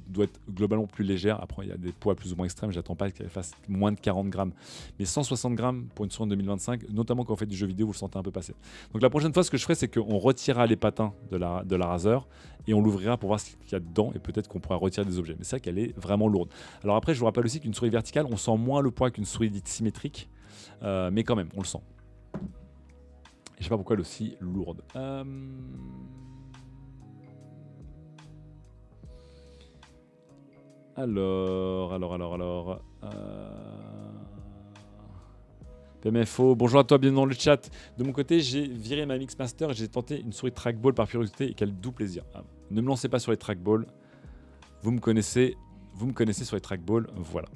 doit être globalement plus légère. Après, il y a des poids plus ou moins extrêmes. J'attends pas qu'elle fasse moins de 40 grammes. Mais 160 grammes pour une souris en 2025, notamment quand on fait du jeu vidéo, vous le sentez un peu passer. Donc la prochaine fois, ce que je ferai, c'est qu'on retirera les patins de la Razer et on l'ouvrira pour voir ce qu'il y a dedans et peut-être qu'on pourra retirer des objets. Mais c'est vrai qu'elle est vraiment lourde. Alors après, je vous rappelle aussi qu'une souris verticale, on sent moins le poids qu'une souris dite symétrique. Mais quand même, on le sent. Et je sais pas pourquoi elle est aussi lourde. Alors. PMFO, bonjour à toi, bienvenue dans le chat. De mon côté, j'ai viré ma Mixmaster et j'ai tenté une souris trackball par curiosité et quel doux plaisir. Ne me lancez pas sur les trackballs. Vous me connaissez sur les trackballs, voilà.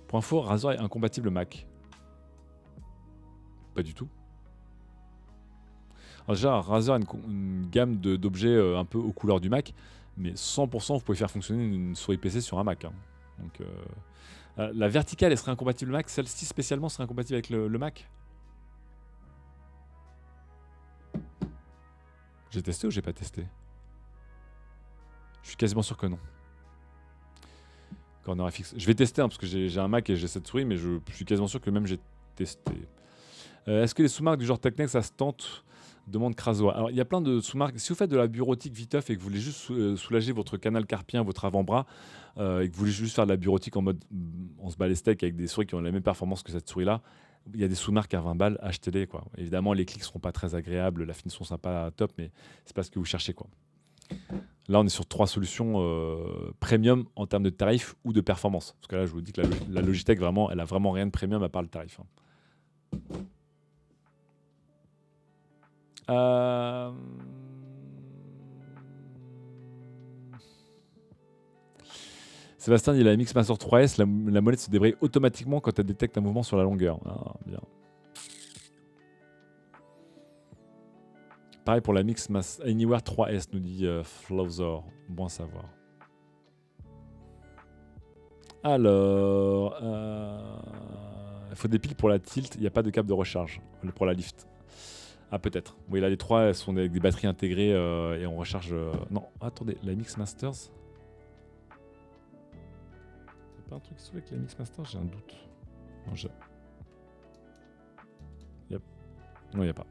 Pour info, Razer est incompatible Mac. Pas du tout. Alors déjà, Razer a une gamme d'objets un peu aux couleurs du Mac, mais 100% vous pouvez faire fonctionner une souris PC sur un Mac. Hein. Donc, la verticale, elle serait incompatible Mac. Celle-ci spécialement serait incompatible avec le Mac. J'ai testé ou j'ai pas testé? Je suis quasiment sûr que non. Corner FX. Je vais tester parce que j'ai un Mac et j'ai cette souris, mais je suis quasiment sûr que même j'ai testé. Est-ce que les sous-marques du genre Technex, ça se tente? Demande Crasoa. Alors, il y a plein de sous-marques. Si vous faites de la bureautique viteuf et que vous voulez juste soulager votre canal carpien, votre avant-bras, et que vous voulez juste faire de la bureautique en mode on se bat les steaks avec des souris qui ont la même performance que cette souris-là, il y a des sous-marques à 20 balles, achetez-les, quoi. Évidemment, les clics ne seront pas très agréables, la finition ne sera pas top, mais c'est pas ce que vous cherchez, quoi. Là, on est sur 3 solutions premium en termes de tarif ou de performance. Parce que là, je vous dis que la Logitech, vraiment, elle a vraiment rien de premium à part le tarif. Hein. Sébastien dit la Mixmaster 3S, la molette se débraye automatiquement quand elle détecte un mouvement sur la longueur. Ah, bien. Pareil pour la Mixmaster Anywhere 3S, nous dit Flowzor. Bon à savoir. Alors, il faut des piles pour la tilt, il n'y a pas de câble de recharge pour la lift. Ah, peut-être. Oui, là, les 3 elles sont avec des batteries intégrées et on recharge. Non, attendez, la Mixmasters. C'est pas un truc avec la Mixmaster, j'ai un doute. Non, Yep. Non, il n'y a pas.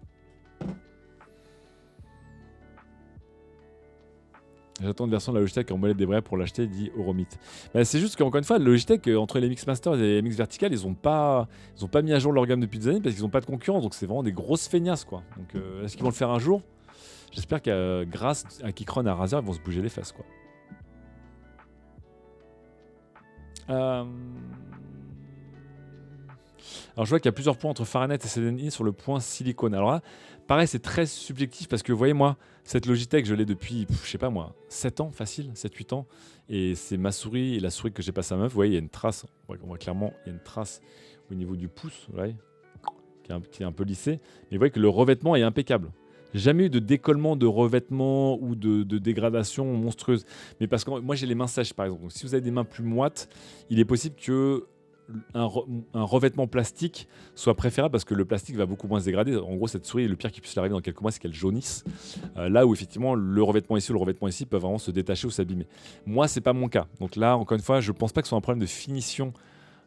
J'attends une version de la Logitech en molette débrayable pour l'acheter, dit Euromit. Bah, c'est juste qu'encore une fois, la Logitech, entre les Mixmaster et les Mix Vertical, ils ont pas mis à jour leur gamme depuis des années parce qu'ils n'ont pas de concurrence. Donc c'est vraiment des grosses feignasses, quoi. Donc est-ce qu'ils vont le faire un jour? J'espère que grâce à Keychron et à Razer, ils vont se bouger les fesses, quoi. Alors je vois qu'il y a plusieurs points entre Fahrenheit et CDNI sur le point silicone. Alors là, pareil, c'est très subjectif parce que vous voyez, moi, cette Logitech, je l'ai depuis, je sais pas moi, 7 ans, facile, 7-8 ans. Et c'est ma souris et la souris que j'ai passée à ma meuf. Vous voyez, il y a une trace, on voit clairement, il y a une trace au niveau du pouce, vous voyez, qui est un peu lissée. Mais vous voyez que le revêtement est impeccable. Jamais eu de décollement de revêtement ou de dégradation monstrueuse. Mais parce que moi, j'ai les mains sèches, par exemple. Donc, si vous avez des mains plus moites, il est possible que un revêtement plastique soit préférable parce que le plastique va beaucoup moins se dégrader. En gros, cette souris, le pire qui puisse l'arriver dans quelques mois, c'est qu'elle jaunisse. Là où effectivement, le revêtement ici ou le revêtement ici peuvent vraiment se détacher ou s'abîmer. Moi, c'est pas mon cas. Donc là, encore une fois, je pense pas que ce soit un problème de finition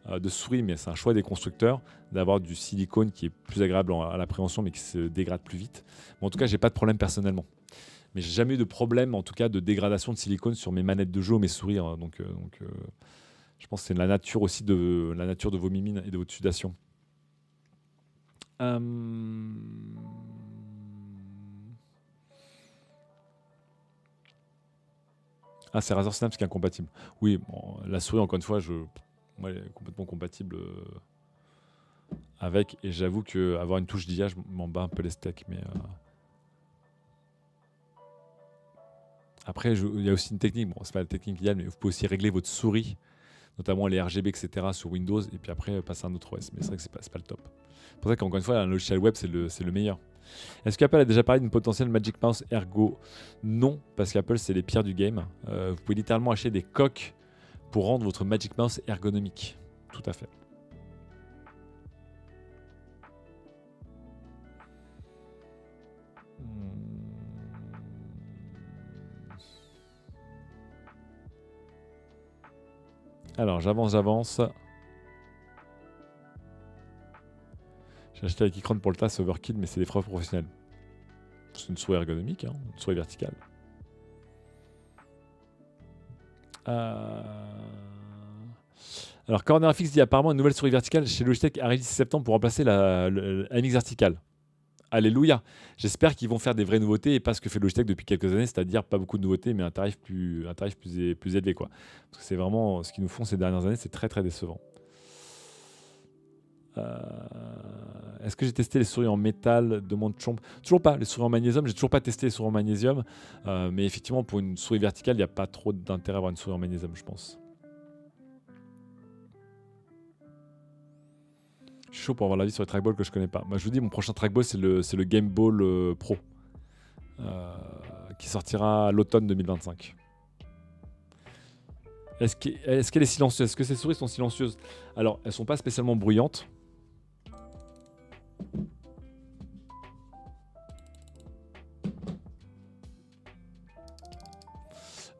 de souris, mais c'est un choix des constructeurs d'avoir du silicone qui est plus agréable à l'appréhension, mais qui se dégrade plus vite. Mais en tout cas, j'ai pas de problème personnellement. Mais j'ai jamais eu de problème, en tout cas, de dégradation de silicone sur mes manettes de jeu ou mes souris, hein. Je pense que c'est la nature aussi la nature de vos mimines et de votre sudation. Euh, Ah, c'est Razer Synapse qui est incompatible. Oui, bon, la souris, encore une fois, moi, elle est complètement compatible avec. Et j'avoue qu'avoir une touche d'IA, je m'en bats un peu les steaks. Mais après, il y a aussi une technique. Bon, c'est pas la technique idéale, mais vous pouvez aussi régler votre souris, notamment les RGB, etc., sur Windows, et puis après passer à un autre OS. Mais c'est vrai que c'est pas le top. C'est pour ça qu'encore une fois, un logiciel web, c'est le meilleur. Est-ce qu'Apple a déjà parlé d'une potentielle Magic Mouse Ergo? Non, parce qu'Apple, c'est les pires du game. Vous pouvez littéralement acheter des coques pour rendre votre Magic Mouse ergonomique. Tout à fait. Alors, j'avance. J'ai acheté la Keychron pour le tas, c'est overkill, mais c'est des frais professionnels. C'est une souris ergonomique, hein, une souris verticale. Alors, CornerFX dit apparemment une nouvelle souris verticale chez Logitech arrive d'ici septembre pour remplacer la MX verticale. Alléluia. J'espère qu'ils vont faire des vraies nouveautés et pas ce que fait Logitech depuis quelques années, c'est-à-dire pas beaucoup de nouveautés, mais un tarif plus élevé, quoi. Parce que c'est vraiment ce qu'ils nous font ces dernières années, c'est très très décevant. Est-ce que j'ai testé les souris en métal? Demande Chomp. Toujours pas. Les souris en magnésium, j'ai toujours pas testé les souris en magnésium. Mais effectivement, pour une souris verticale, il n'y a pas trop d'intérêt à avoir une souris en magnésium, je pense. Je suis chaud pour avoir l'avis sur les trackballs que je connais pas. Moi, je vous dis, mon prochain trackball, c'est le Game Ball Pro. Qui sortira à l'automne 2025. Est-ce qu'elle est silencieuse? Est-ce que ces souris sont silencieuses? Alors, elles sont pas spécialement bruyantes.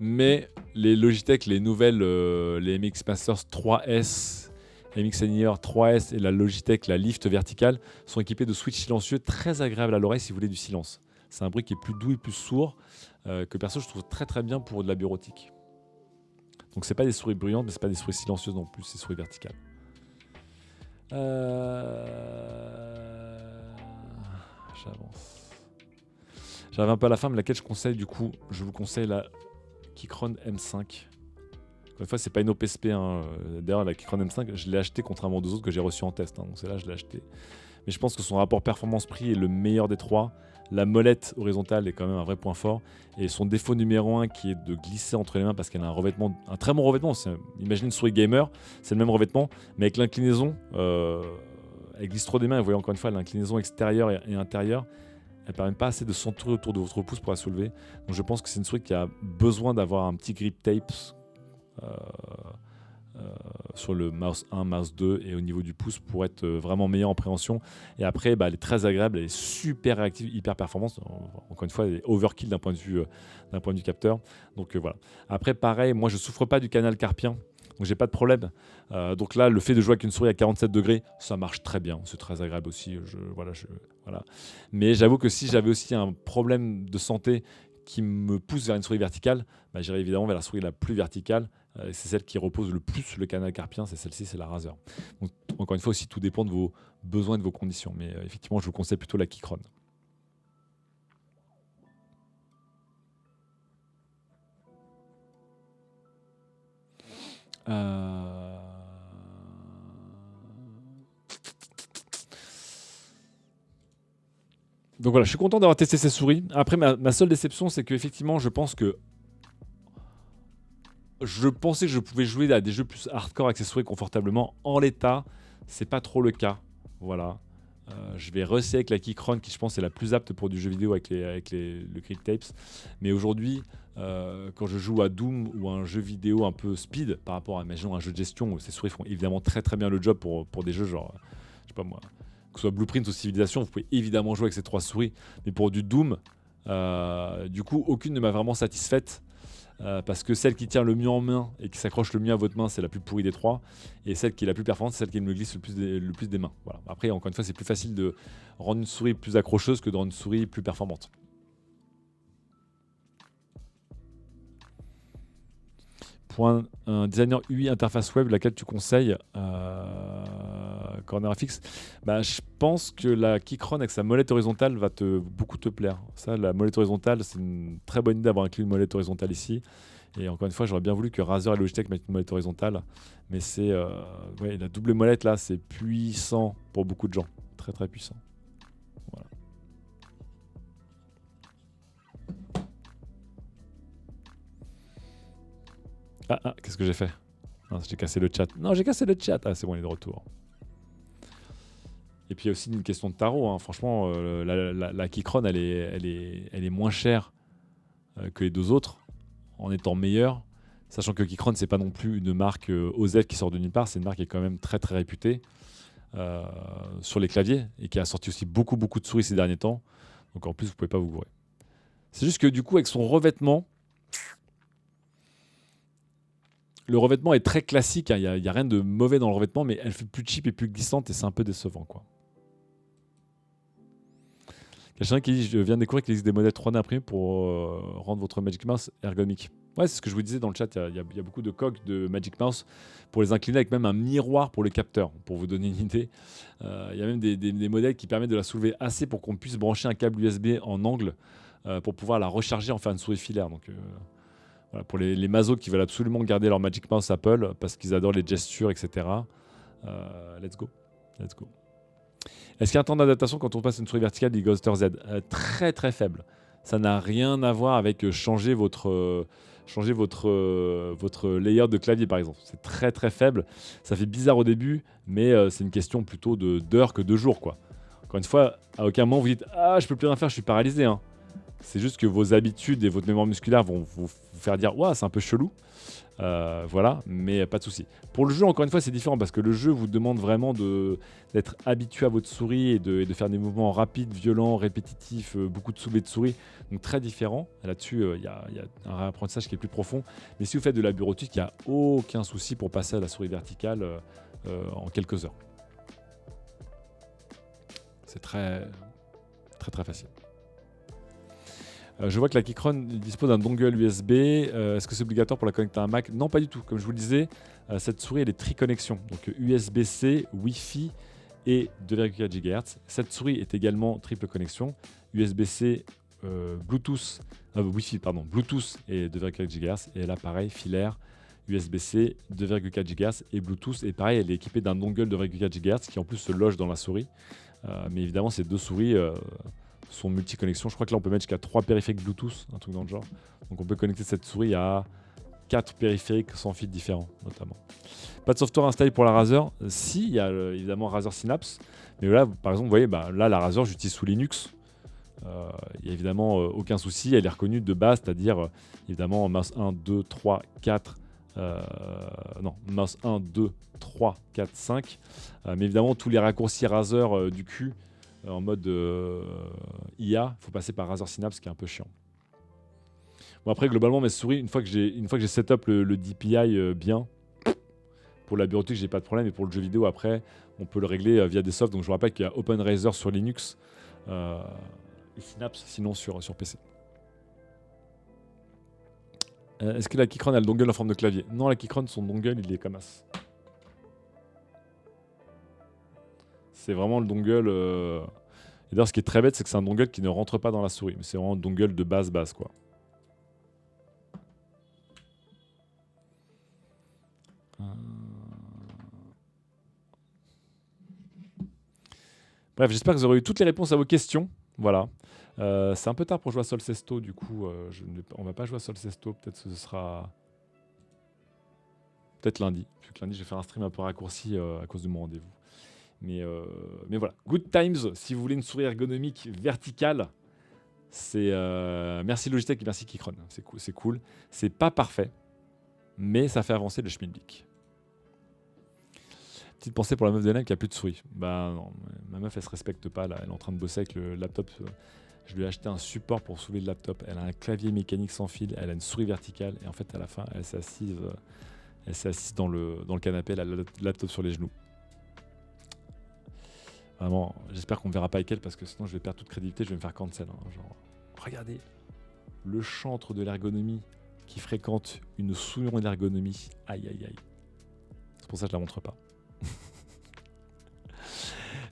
Mais les Logitech, les nouvelles, les MX Masters 3S, MX Senior 3S et la Logitech, la Lift verticale, sont équipés de switches silencieux très agréables à l'oreille si vous voulez du silence. C'est un bruit qui est plus doux et plus sourd, que perso je trouve très très bien pour de la bureautique. Donc c'est pas des souris bruyantes, mais c'est pas des souris silencieuses non plus, c'est des souris verticales. J'avance. J'arrive un peu à la fin, mais laquelle je conseille du coup? Je vous conseille la Keychron M5. Encore une fois, c'est pas une OPSP. Hein. D'ailleurs, la Keychron M5, je l'ai acheté contrairement aux autres que j'ai reçus en test. Hein. Donc celle-là, je l'ai acheté. Mais je pense que son rapport performance-prix est le meilleur des trois. La molette horizontale est quand même un vrai point fort. Et son défaut numéro 1 qui est de glisser entre les mains parce qu'elle a un revêtement, un très bon revêtement. Imaginez une souris gamer, c'est le même revêtement, mais avec l'inclinaison, elle glisse trop des mains. Et vous voyez encore une fois l'inclinaison extérieure et intérieure. Elle ne permet pas assez de s'entourer autour de votre pouce pour la soulever. Donc je pense que c'est une souris qui a besoin d'avoir un petit grip tape sur le mouse 1, mouse 2 et au niveau du pouce pour être vraiment meilleur en préhension. Et après, elle est très agréable, elle est super réactive, hyper performante. Encore une fois, elle est overkill d'un point de vue capteur. Donc voilà. Après, pareil, moi je souffre pas du canal carpien. Donc j'ai pas de problème. Donc là, le fait de jouer avec une souris à 47 degrés, ça marche très bien. C'est très agréable aussi. Voilà. Mais j'avoue que si j'avais aussi un problème de santé qui me pousse vers une souris verticale, j'irais évidemment vers la souris la plus verticale. C'est celle qui repose le plus le canal carpien, c'est celle-ci, c'est la Razer. Donc, encore une fois aussi, tout dépend de vos besoins et de vos conditions. Mais effectivement, je vous conseille plutôt la Keychron. Donc voilà, je suis content d'avoir testé ces souris. Après, ma seule déception, c'est qu'effectivement, je pense que je pensais que je pouvais jouer à des jeux plus hardcore avec ces souris confortablement. En l'état, c'est pas trop le cas. Voilà. Je vais réessayer avec la Keychron qui je pense est la plus apte pour du jeu vidéo avec le grip tapes. Mais aujourd'hui, quand je joue à Doom ou à un jeu vidéo un peu speed par rapport à imaginons un jeu de gestion où ces souris font évidemment très très bien le job pour des jeux genre, je sais pas moi, que ce soit Blueprint ou Civilization, vous pouvez évidemment jouer avec ces trois souris. Mais pour du Doom, du coup, aucune ne m'a vraiment satisfaite. Parce que celle qui tient le mieux en main et qui s'accroche le mieux à votre main, c'est la plus pourrie des trois. Et celle qui est la plus performante, c'est celle qui me glisse le plus des mains. Voilà. Après, encore une fois, c'est plus facile de rendre une souris plus accrocheuse que de rendre une souris plus performante. Pour un designer UI interface web, laquelle tu conseilles Corner FX, bah, je pense que la Keychron avec sa molette horizontale va beaucoup te plaire. Ça, la molette horizontale, c'est une très bonne idée d'avoir inclus une molette horizontale ici. Et encore une fois, j'aurais bien voulu que Razer et Logitech mettent une molette horizontale. Mais c'est ouais, la double molette là, c'est puissant pour beaucoup de gens. Très très puissant. Voilà. Qu'est-ce que j'ai fait? J'ai cassé le chat. Non, j'ai cassé le chat. Ah, c'est bon, il est de retour. Et puis il y a aussi une question de tarot. Hein. Franchement, la Keychron, elle est moins chère que les deux autres, en étant meilleure. Sachant que Keychron, c'est pas non plus une marque OZEF qui sort de nulle part. C'est une marque qui est quand même très très réputée sur les claviers et qui a sorti aussi beaucoup de souris ces derniers temps. Donc en plus, vous pouvez pas vous gourer. C'est juste que du coup, avec son revêtement, le revêtement est très classique. Il n'y a rien de mauvais dans le revêtement, mais elle fait plus cheap et plus glissante et c'est un peu décevant, quoi. Quelqu'un qui dit, je viens de découvrir qu'il existe des modèles 3D imprimés pour rendre votre Magic Mouse ergonomique. Ouais, c'est ce que je vous disais dans le chat, il y a beaucoup de coques de Magic Mouse pour les incliner avec même un miroir pour le capteur, pour vous donner une idée. Il y a même des modèles qui permettent de la soulever assez pour qu'on puisse brancher un câble USB en angle pour pouvoir la recharger en faire une souris filaire. Donc voilà, pour les masos qui veulent absolument garder leur Magic Mouse Apple parce qu'ils adorent les gestures, etc. Let's go. Let's go. Est-ce qu'il y a un temps d'adaptation quand on passe une souris verticale du Ghoster Z? Très très faible. Ça n'a rien à voir avec changer votre layer de clavier par exemple. C'est très très faible. Ça fait bizarre au début, mais c'est une question plutôt d'heures que de jours, quoi. Encore une fois, à aucun moment vous dites ah je peux plus rien faire, je suis paralysé. Hein. C'est juste que vos habitudes et votre mémoire musculaire vont vous faire dire ouah c'est un peu chelou. Voilà, mais pas de souci. Pour le jeu, encore une fois, c'est différent parce que le jeu vous demande vraiment d'être habitué à votre souris et de faire des mouvements rapides, violents, répétitifs, beaucoup de soulevés de souris, donc très différent. Là-dessus, il y a un réapprentissage qui est plus profond. Mais si vous faites de la bureautique, il n'y a aucun souci pour passer à la souris verticale en quelques heures. C'est très facile. Je vois que la Keychron dispose d'un dongle USB. Est-ce que c'est obligatoire pour la connecter à un Mac? Non, pas du tout. Comme je vous le disais, cette souris, elle est tri-connexion. Donc USB-C, Wi-Fi et 2,4 GHz. Cette souris est également triple connexion. USB-C, Bluetooth, Wi-Fi, pardon, Bluetooth et 2,4 GHz. Et là, pareil, filaire, USB-C, 2,4 GHz et Bluetooth. Et pareil, elle est équipée d'un dongle 2,4 GHz qui en plus se loge dans la souris. Mais évidemment, ces deux souris sont multi-connexions. Je crois que là, on peut mettre jusqu'à 3 périphériques Bluetooth, un truc dans le genre. Donc, on peut connecter cette souris à 4 périphériques sans fil différents, notamment. Pas de software installé pour la Razer. Si, il y a évidemment Razer Synapse. Mais là, par exemple, vous voyez, là, la Razer, j'utilise sous Linux. Il n'y a évidemment aucun souci. Elle est reconnue de base, c'est-à-dire, évidemment, mouse 1, 2, 3, 4. Non, mouse 1, 2, 3, 4, 5. Mais évidemment, tous les raccourcis Razer du cul en mode IA, il faut passer par Razer Synapse, qui est un peu chiant. Bon, après, globalement, mes souris, une fois que j'ai setup le DPI bien, pour la bureautique, j'ai pas de problème. Et pour le jeu vidéo, après, on peut le régler via des softs. Donc, je vous rappelle qu'il y a OpenRaiser sur Linux et Synapse, sinon sur PC. Est-ce que la Keychron a le dongle en forme de clavier? Non, la Keychron, son dongle, il est comme ça. C'est vraiment le dongle. Et d'ailleurs, ce qui est très bête, c'est que c'est un dongle qui ne rentre pas dans la souris. Mais c'est vraiment un dongle de base, quoi. Bref, j'espère que vous aurez eu toutes les réponses à vos questions. Voilà. C'est un peu tard pour jouer à Solcesto, du coup, on va pas jouer à Solcesto. Peut-être que ce sera. Peut-être lundi. Parce que lundi, je vais faire un stream un peu raccourci à cause de mon rendez-vous. Mais voilà. Good times, si vous voulez une souris ergonomique verticale, c'est. Merci Logitech et merci Keychron. C'est cool. C'est pas parfait, mais ça fait avancer le schmilblick. Petite pensée pour la meuf de Hélène qui a plus de souris. Bah non, ma meuf elle se respecte pas là. Elle est en train de bosser avec le laptop. Je lui ai acheté un support pour soulever le laptop. Elle a un clavier mécanique sans fil. Elle a une souris verticale. Et en fait, à la fin, elle s'est assise dans le canapé. Elle a le laptop sur les genoux. Vraiment, j'espère qu'on ne verra pas avec elle parce que sinon je vais perdre toute crédibilité. Je vais me faire cancel. Hein. Genre, regardez, le chantre de l'ergonomie qui fréquente une souillon d'ergonomie. Aïe, aïe, aïe. C'est pour ça que je la montre pas.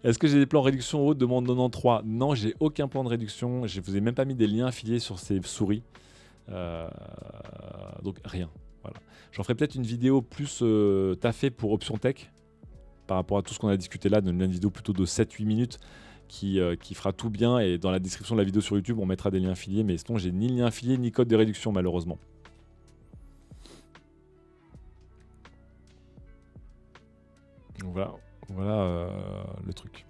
Est-ce que j'ai des plans réduction haute? Demande 93. Non, j'ai aucun plan de réduction. Je vous ai même pas mis des liens affiliés sur ces souris. Donc rien. Voilà. J'en ferai peut-être une vidéo plus taffée pour Option Tech par rapport à tout ce qu'on a discuté là, une vidéo plutôt de 7-8 minutes qui fera tout bien. Et dans la description de la vidéo sur YouTube, on mettra des liens affiliés. Mais sinon, j'ai ni lien affilié ni code de réduction malheureusement. Voilà le truc.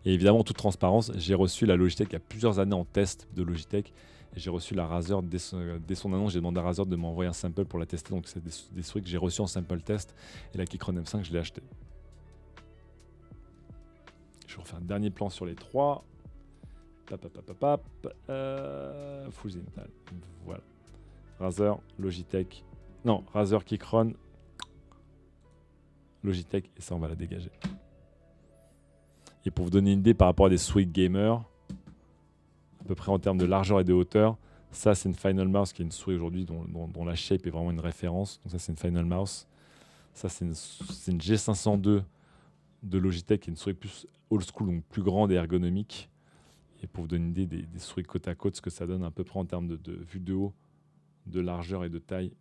Et évidemment, en toute transparence, j'ai reçu la Logitech il y a plusieurs années en test de Logitech. Et j'ai reçu la Razer dès son annonce. J'ai demandé à Razer de m'envoyer un sample pour la tester. Donc, c'est des souris que j'ai reçues en sample test. Et la Keychron M5, je l'ai acheté. Je vais refaire un dernier plan sur les trois. Full Zental. Voilà. Razer, Logitech. Non, Razer, Keychron. Logitech. Et ça, on va la dégager. Et pour vous donner une idée par rapport à des souris gamer, à peu près en termes de largeur et de hauteur, ça c'est une Final Mouse qui est une souris aujourd'hui dont la shape est vraiment une référence. Donc ça c'est une Final Mouse. Ça c'est une G502 de Logitech qui est une souris plus old school, donc plus grande et ergonomique. Et pour vous donner une idée des souris côte à côte, ce que ça donne à peu près en termes de vue de haut, de largeur et de taille.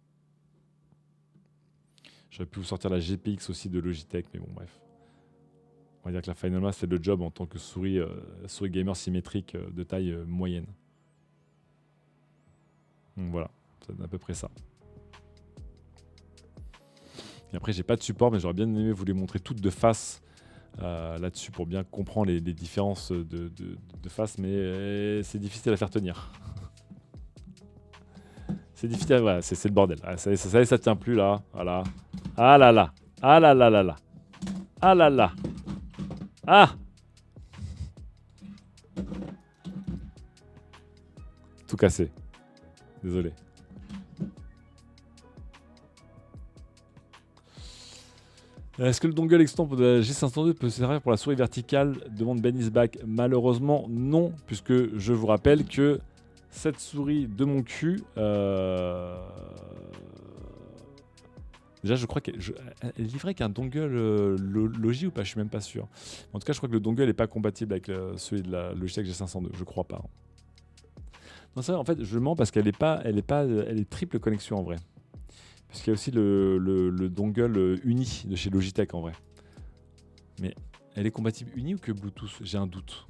J'aurais pu vous sortir la GPX aussi de Logitech, mais bon bref. On va dire que la Final Mouse fait le job en tant que souris gamer symétrique de taille moyenne. Donc voilà, c'est à peu près ça. Et après, j'ai pas de support, mais j'aurais bien aimé vous les montrer toutes de face là-dessus pour bien comprendre les différences de face, mais c'est difficile à faire tenir. C'est difficile, voilà, c'est le bordel. Ah, ça tient plus là, voilà. Ah là là, ah là là là là, ah là là. Ah! Tout cassé. Désolé. Est-ce que le dongle extant de la G502 peut servir pour la souris verticale? Demande Ben Isback. Malheureusement, non, puisque je vous rappelle que cette souris de mon cul... Déjà, je crois qu'elle est livrée avec un dongle Logi ou pas, je suis même pas sûr. En tout cas, je crois que le dongle n'est pas compatible avec celui de la Logitech G502, je crois pas. Non, ça, en fait, je mens parce qu'elle est triple connexion en vrai. Parce qu'il y a aussi le dongle uni de chez Logitech en vrai. Mais elle est compatible uni ou que Bluetooth? J'ai un doute.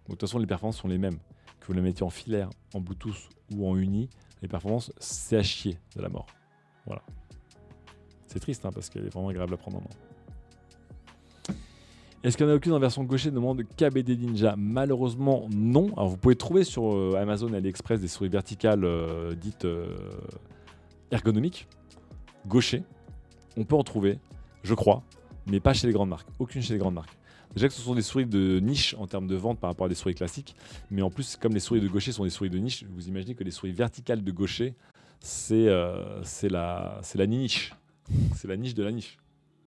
Donc, de toute façon, les performances sont les mêmes. Que vous la mettiez en filaire, en Bluetooth ou en uni, les performances, c'est à chier de la mort. Voilà. C'est triste hein, parce qu'elle est vraiment agréable à prendre en main. Est-ce qu'il n'y en a aucune en version gaucher? Demande KBD Ninja. Malheureusement, non. Alors, vous pouvez trouver sur Amazon et AliExpress des souris verticales dites ergonomiques, gaucher. On peut en trouver, je crois, mais pas chez les grandes marques. Aucune chez les grandes marques. Déjà que ce sont des souris de niche en termes de vente par rapport à des souris classiques, mais en plus, comme les souris de gaucher sont des souris de niche, vous imaginez que les souris verticales de gaucher, c'est la niche. C'est la niche de la niche.